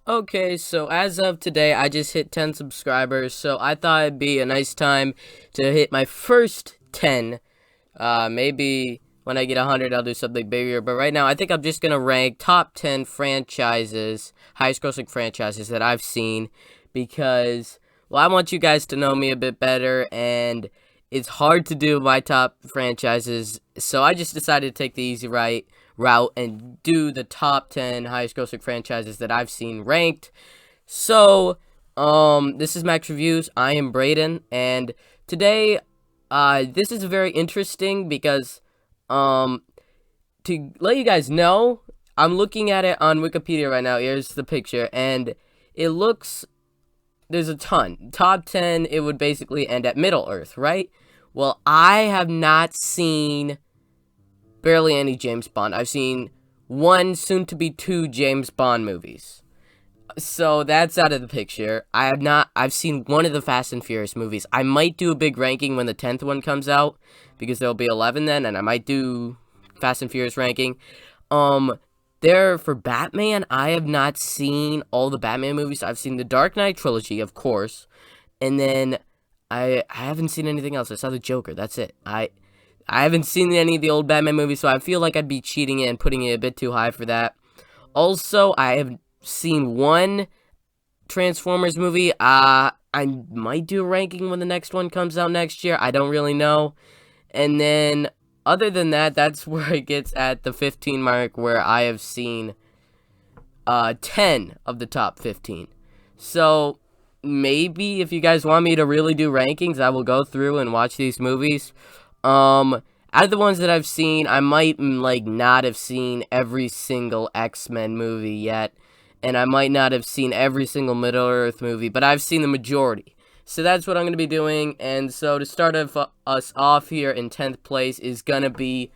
Okay, so as of today, I just hit 10 subscribers, so I thought it'd be a nice time to hit my first 10. Maybe when I get 100, I'll do something bigger, but right now, I think I'm just gonna rank top 10 franchises, highest grossing franchises that I've seen, because, well, I want you guys to know me a bit better, and it's hard to do my top franchises, so I just decided to take the easy route and do the top 10 highest grossing franchises that I've seen ranked. So, this is Max Reviews. I am Brayden, and today, this is very interesting because, to let you guys know, I'm looking at it on Wikipedia right now. Here's the picture, and it looks, there's a ton. Top 10, it would basically end at Middle-earth, right? Well, I have not seen barely any James Bond. I've seen one, soon to be two James Bond movies. So that's out of the picture. I've seen one of the Fast and Furious movies. I might do a big ranking when the 10th one comes out, because there'll be 11 then, and I might do Fast and Furious ranking. For Batman, I have not seen all the Batman movies. I've seen the Dark Knight trilogy, of course, and then I haven't seen anything else. I saw the Joker. That's it. I haven't seen any of the old Batman movies, so I feel like I'd be cheating it and putting it a bit too high for that. Also, I have seen one Transformers movie. I might do a ranking when the next one comes out next year. I don't really know. And then, other than that, that's where it gets at the 15 mark, where I have seen 10 of the top 15. So, maybe if you guys want me to really do rankings, I will go through and watch these movies. Out of the ones that I've seen, I might, not have seen every single X-Men movie yet, and I might not have seen every single Middle-earth movie, but I've seen the majority. So that's what I'm going to be doing, and so to start us off here in 10th place is going to be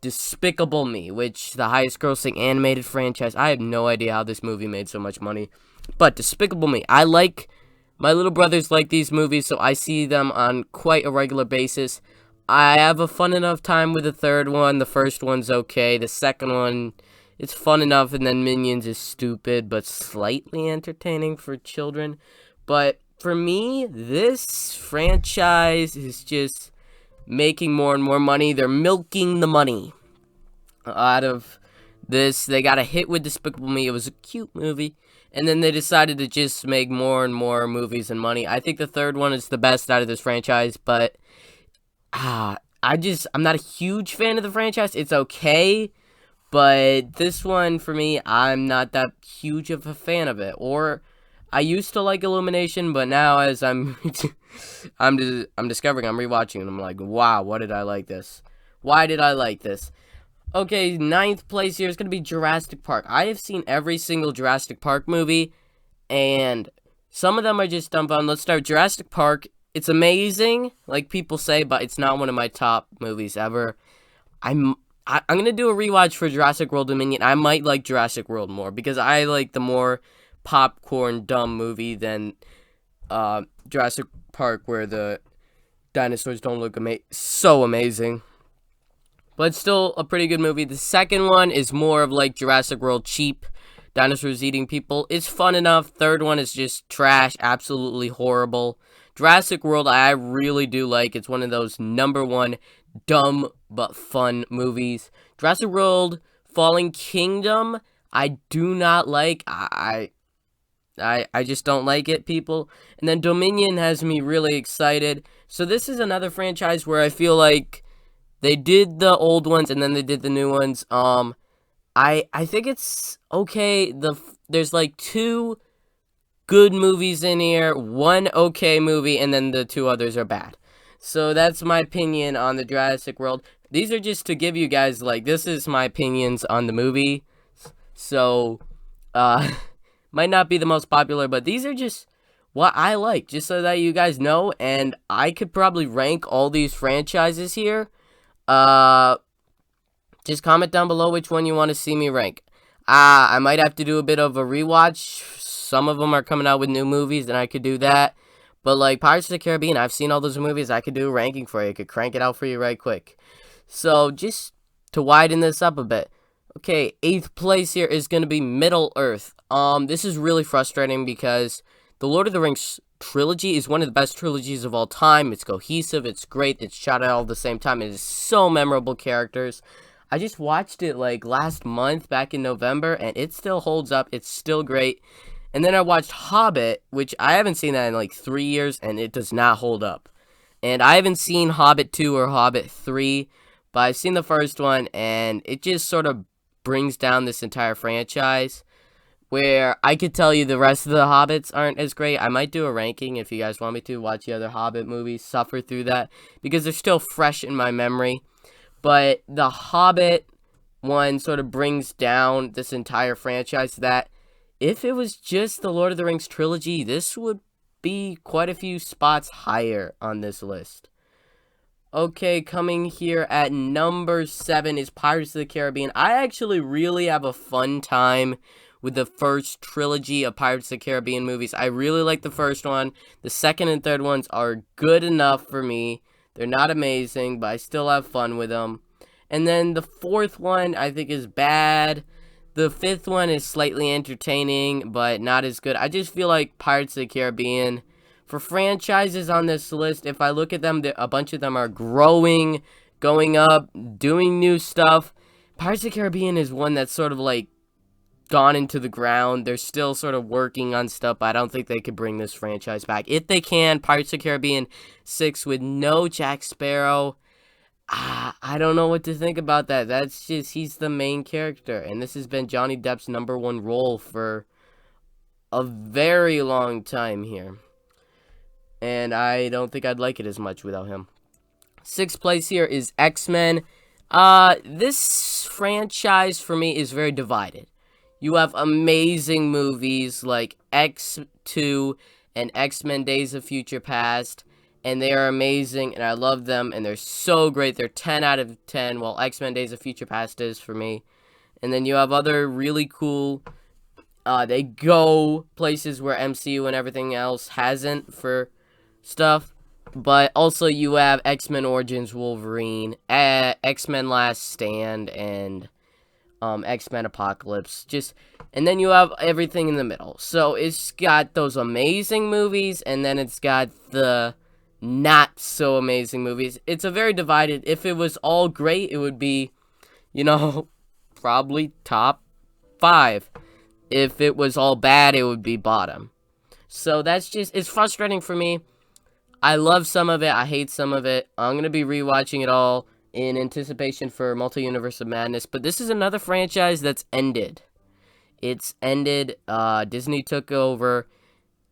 Despicable Me, which the highest grossing animated franchise. I have no idea how this movie made so much money, but Despicable Me. My little brothers like these movies, so I see them on quite a regular basis. I have a fun enough time with the third one. The first one's okay. The second one, it's fun enough. And then Minions is stupid, but slightly entertaining for children. But for me, this franchise is just making more and more money. They're milking the money out of this. They got a hit with Despicable Me. It was a cute movie. And then they decided to just make more and more movies and money. I think the third one is the best out of this franchise, but I'm not a huge fan of the franchise. It's okay, but this one, for me, I'm not that huge of a fan of it. Or, I used to like Illumination, but now as I'm discovering, I'm rewatching, and I'm like, wow, why did I like this? Why did I like this? Okay, 9th place here is going to be Jurassic Park. I have seen every single Jurassic Park movie, and some of them are just dumb fun. Let's start with Jurassic Park. It's amazing, like people say, but it's not one of my top movies ever. I'm gonna do a rewatch for Jurassic World Dominion. I might like Jurassic World more, because I like the more popcorn dumb movie than Jurassic Park, where the dinosaurs don't look so amazing. But it's still a pretty good movie. The second one is more of like Jurassic World cheap. Dinosaurs eating people. It's fun enough. Third one is just trash. Absolutely horrible. Jurassic World, I really do like. It's one of those #1 dumb but fun movies. Jurassic World Fallen Kingdom, I do not like. I just don't like it, people. And then Dominion has me really excited. So this is another franchise where I feel like they did the old ones and then they did the new ones. I think it's okay. There's like 2 good movies in here, 1 okay movie, and then the 2 others are bad. So that's my opinion on the Jurassic World. These are just to give you guys, this is my opinions on the movie. So, might not be the most popular, but these are just what I like, just so that you guys know, and I could probably rank all these franchises here. Just comment down below which one you want to see me rank. I might have to do a bit of a rewatch. Some of them are coming out with new movies, and I could do that. But, Pirates of the Caribbean, I've seen all those movies. I could do a ranking for you. I could crank it out for you right quick. So, just to widen this up a bit. Okay, 8th place here is going to be Middle-earth. This is really frustrating because the Lord of the Rings trilogy is one of the best trilogies of all time. It's cohesive, it's great, it's shot at all at the same time. It is so memorable characters. I just watched it like last month, back in November, and it still holds up. It's still great. And then I watched Hobbit, which I haven't seen that in like 3 years, and it does not hold up. And I haven't seen Hobbit 2 or Hobbit 3, but I've seen the first one, and it just sort of brings down this entire franchise, where I could tell you the rest of the Hobbits aren't as great. I might do a ranking if you guys want me to. Watch the other Hobbit movies, suffer through that, because they're still fresh in my memory. But the Hobbit one sort of brings down this entire franchise that, if it was just the Lord of the Rings trilogy, this would be quite a few spots higher on this list. Okay, coming here at number 7 is Pirates of the Caribbean. I actually really have a fun time with the first trilogy of Pirates of the Caribbean movies. I really like the first one. The second and third ones are good enough for me. They're not amazing, but I still have fun with them. And then the fourth one I think is bad. The fifth one is slightly entertaining, but not as good. I just feel like Pirates of the Caribbean, for franchises on this list, if I look at them, a bunch of them are growing, going up, doing new stuff. Pirates of the Caribbean is one that's sort of like gone into the ground. They're still sort of working on stuff, but I don't think they could bring this franchise back. If they can, Pirates of the Caribbean 6 with no Jack Sparrow, I don't know what to think about that. That's just, he's the main character, and this has been Johnny Depp's #1 role for a very long time here. And I don't think I'd like it as much without him. 6th place here is X-Men. This franchise for me is very divided. You have amazing movies like X2 and X-Men Days of Future Past, and they are amazing, and I love them, and they're so great. They're 10 out of 10, while X-Men Days of Future Past is for me. And then you have other really cool, they go places where MCU and everything else hasn't for stuff. But also you have X-Men Origins Wolverine, X-Men Last Stand, and X-Men Apocalypse. And then you have everything in the middle. So it's got those amazing movies, and then it's got the not so amazing movies. It's a very divided. If it was all great, it would be, probably top 5. If it was all bad, it would be bottom. So that's it's frustrating for me. I love some of it, I hate some of it. I'm going to be rewatching it all in anticipation for Multi-Universe of Madness. But this is another franchise that's ended. It's ended. Disney took over.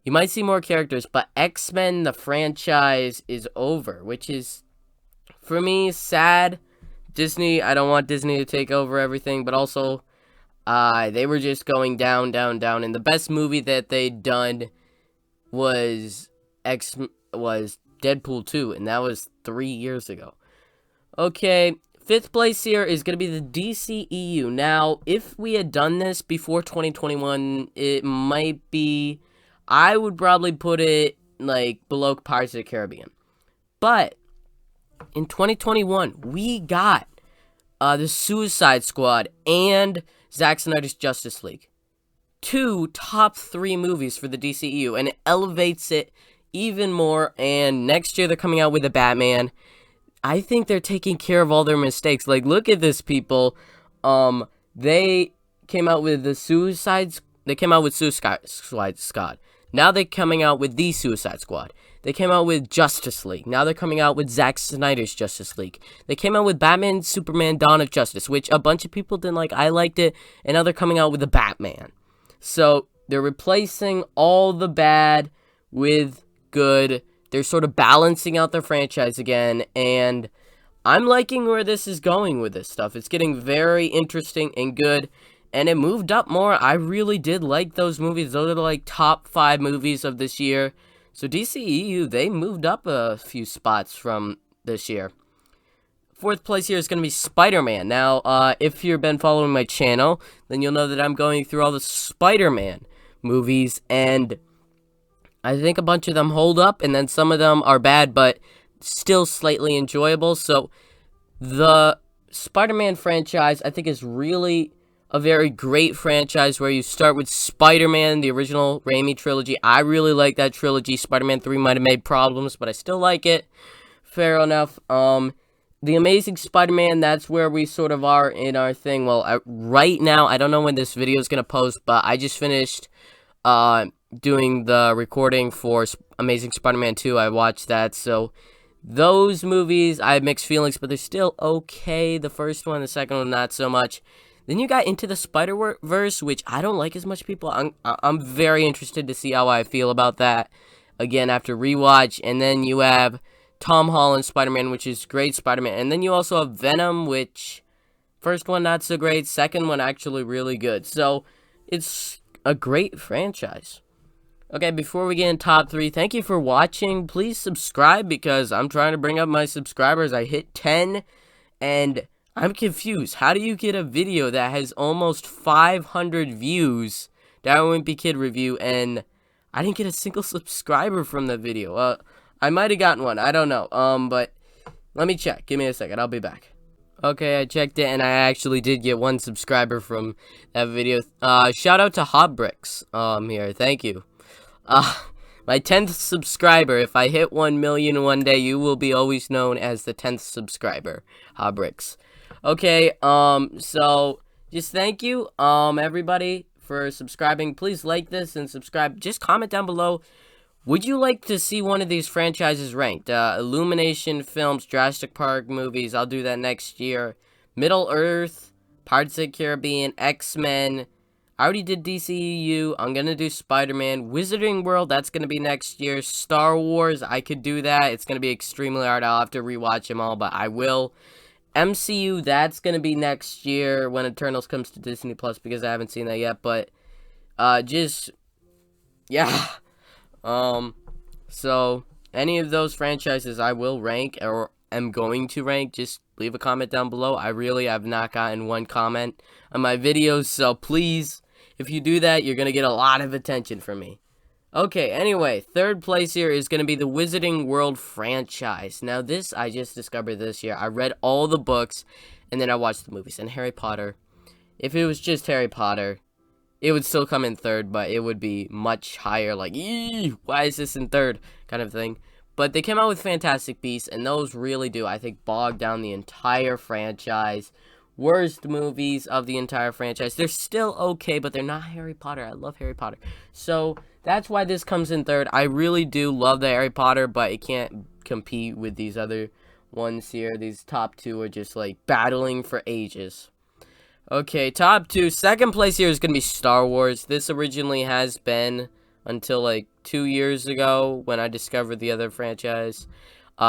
You might see more characters, but X-Men, the franchise, is over, which is, for me, sad. Disney, I don't want Disney to take over everything, but also, they were just going down, down, down, and the best movie that they'd done was Deadpool 2, and that was 3 years ago. Okay, 5th place here is going to be the DCEU. Now, if we had done this before 2021, it might be, I would probably put it, like, below Pirates of the Caribbean. But, in 2021, we got the Suicide Squad and Zack Snyder's Justice League. 2 top 3 movies for the DCEU, and it elevates it even more. And next year, they're coming out with a Batman. I think they're taking care of all their mistakes. Like, look at this, people. They came out with Suicide Squad. Now they're coming out with the Suicide Squad. They came out with Justice League. Now they're coming out with Zack Snyder's Justice League. They came out with Batman, Superman, Dawn of Justice, which a bunch of people didn't like. I liked it. And now they're coming out with the Batman. So they're replacing all the bad with good. They're sort of balancing out their franchise again, and I'm liking where this is going with this stuff. It's getting very interesting and good, and it moved up more. I really did like those movies. Those are like top 5 movies of this year. So DCEU, they moved up a few spots from this year. 4th place here is going to be SpiderMan. Now, if you've been following my channel, then you'll know that I'm going through all the SpiderMan movies, and I think a bunch of them hold up, and then some of them are bad, but still slightly enjoyable. So, the Spider-Man franchise, I think, is really a very great franchise where you start with Spider-Man, the original Raimi trilogy. I really like that trilogy. Spider-Man 3 might have made problems, but I still like it. Fair enough. The Amazing Spider-Man, that's where we sort of are in our thing. Well, right now, I don't know when this video is going to post, but I just finished doing the recording for Amazing Spider-Man 2. I watched that, so those movies, I have mixed feelings, but they're still okay. The first one, the second one, not so much. Then you got Into the Spider-Verse, which I don't like as much people. I'm very interested to see how I feel about that, again, after rewatch. And then you have Tom Holland Spider-Man, which is great Spider-Man. And then you also have Venom, which, first one, not so great. Second one, actually really good. So, it's a great franchise. Okay, before we get in top 3, thank you for watching. Please subscribe because I'm trying to bring up my subscribers. I hit 10, and I'm confused. How do you get a video that has almost 500 views, That Wimpy Kid review, and I didn't get a single subscriber from the video? I might have gotten one. I don't know. But let me check. Give me a second. I'll be back. Okay, I checked it, and I actually did get one subscriber from that video. Shout out to Hot Bricks here. Thank you. My 10th subscriber. If I hit 1 million one day, you will be always known as the 10th subscriber. Hot Bricks. Okay, so just thank you, everybody, for subscribing. Please like this and subscribe. Just comment down below. Would you like to see one of these franchises ranked? Illumination Films, Jurassic Park movies, I'll do that next year. Middle-earth, Pirates of the Caribbean, XMen. I already did DCEU. I'm going to do Spider-Man. Wizarding World, that's going to be next year. Star Wars, I could do that. It's going to be extremely hard. I'll have to rewatch them all, but I will. MCU, that's going to be next year when Eternals comes to Disney Plus because I haven't seen that yet. But, yeah. So, any of those franchises I will rank or am going to rank. Just leave a comment down below. I really have not gotten one comment on my videos, so please, if you do that, you're going to get a lot of attention from me. Okay, anyway, third place here is going to be the Wizarding World franchise. Now, this, I just discovered this year. I read all the books, and then I watched the movies. And Harry Potter, if it was just Harry Potter, it would still come in third, but it would be much higher, like, eee, why is this in third, kind of thing. But they came out with Fantastic Beasts, and those really do, I think, bog down the entire franchise. Worst movies of the entire franchise. They're still okay, but they're not Harry Potter. I love Harry Potter. So, that's why this comes in third. I really do love the Harry Potter, but it can't compete with these other ones here. These top two are just, like, battling for ages. Okay, top two. Second place here is going to be Star Wars. This originally has been until, like, 2 years ago when I discovered the other franchise.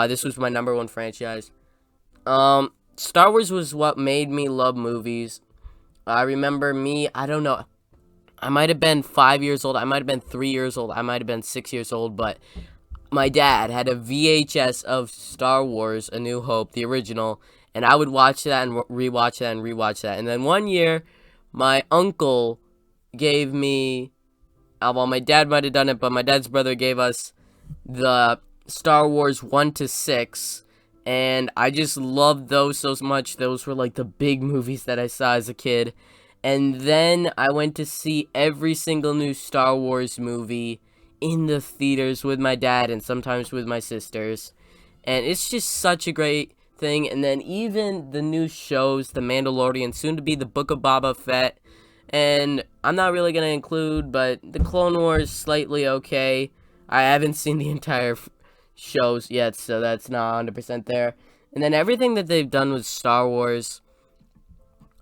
This was my #1 franchise. Star Wars was what made me love movies. I remember I don't know. I might have been 5 years old. I might have been 3 years old. I might have been 6 years old. But my dad had a VHS of Star Wars, A New Hope, the original. And I would watch that and rewatch that and rewatch that. And then one year, my uncle gave me, well, my dad might have done it, but my dad's brother gave us the Star Wars 1 to 6. And I just loved those so much. Those were like the big movies that I saw as a kid. And then I went to see every single new Star Wars movie in the theaters with my dad and sometimes with my sisters. And it's just such a great thing. And then even the new shows, The Mandalorian, soon to be The Book of Boba Fett, and I'm not really going to include, but The Clone Wars, slightly okay. I haven't seen the entire shows yet, so that's not 100% there. And then everything that they've done with Star Wars,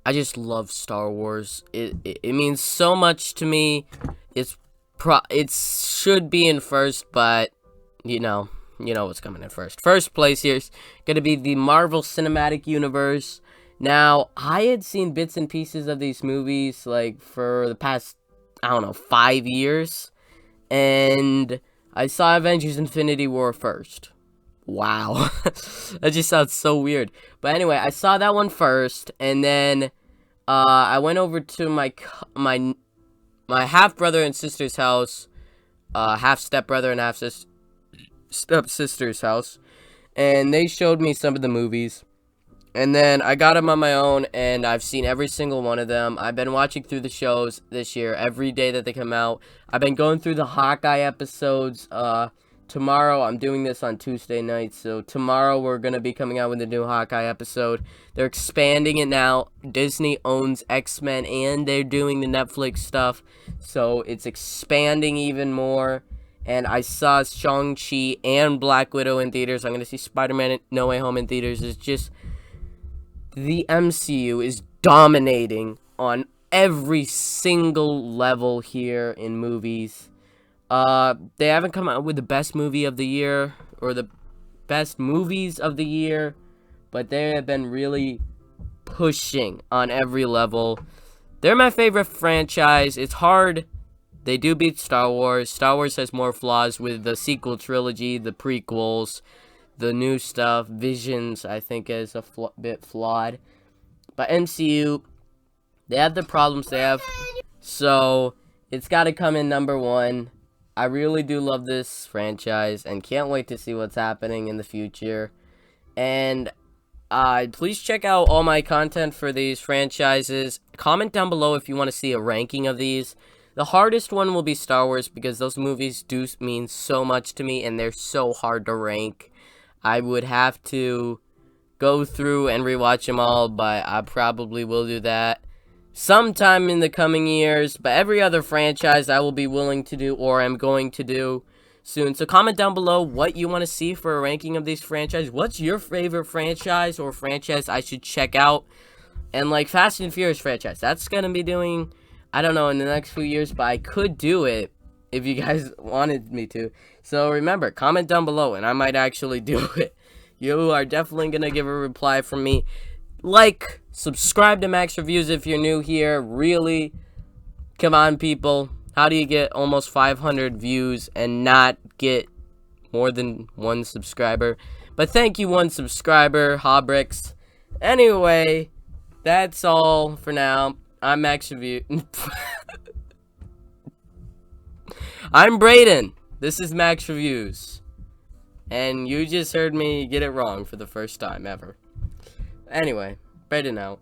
I just love Star Wars. It means so much to me. It should be in first, but you know what's coming in first. First place here is going to be the Marvel Cinematic Universe. Now, I had seen bits and pieces of these movies, like, for the past, 5 years. And I saw Avengers Infinity War first. Wow. That just sounds so weird. But anyway, I saw that one first. And then I went over to my half-brother and sister's house. Half-stepbrother and half-stepsister's house. And they showed me some of the movies. And then I got them on my own, and I've seen every single one of them. I've been watching through the shows this year, every day that they come out. I've been going through the Hawkeye episodes. Tomorrow, I'm doing this on Tuesday night, so tomorrow we're going to be coming out with a new Hawkeye episode. They're expanding it now. Disney owns XMen, and they're doing the Netflix stuff, so it's expanding even more. And I saw Shang-Chi and Black Widow in theaters. I'm going to see Spider-Man No Way Home in theaters. It's just... the MCU is dominating on every single level here in movies. They haven't come out with the best movie of the year or the best movies of the year, but they have been really pushing on every level. They're my favorite franchise. It's hard. They do beat Star Wars. Star Wars has more flaws with the sequel trilogy, the prequels, the new stuff. Visions, I think, is a bit flawed. But MCU, they have the problems they have. So, it's got to come in number one. I really do love this franchise and can't wait to see what's happening in the future. And please check out all my content for these franchises. Comment down below if you want to see a ranking of these. The hardest one will be Star Wars because those movies do mean so much to me and they're so hard to rank. I would have to go through and rewatch them all, but I probably will do that sometime in the coming years. But every other franchise I will be willing to do or I'm going to do soon. So comment down below what you want to see for a ranking of these franchises. What's your favorite franchise or franchise I should check out? And like Fast and Furious franchise, that's going to be doing, I don't know, in the next few years, but I could do it if you guys wanted me to. So remember, comment down below and I might actually do it. You are definitely going to give a reply from me. Like, subscribe to Max Reviews if you're new here. Really, come on, people. How do you get almost 500 views and not get more than one subscriber? But thank you, one subscriber, Hobrix. Anyway, that's all for now. I'm Max Review. I'm Brayden. This is Max Reviews. And you just heard me get it wrong for the first time ever. Anyway, Brayden out.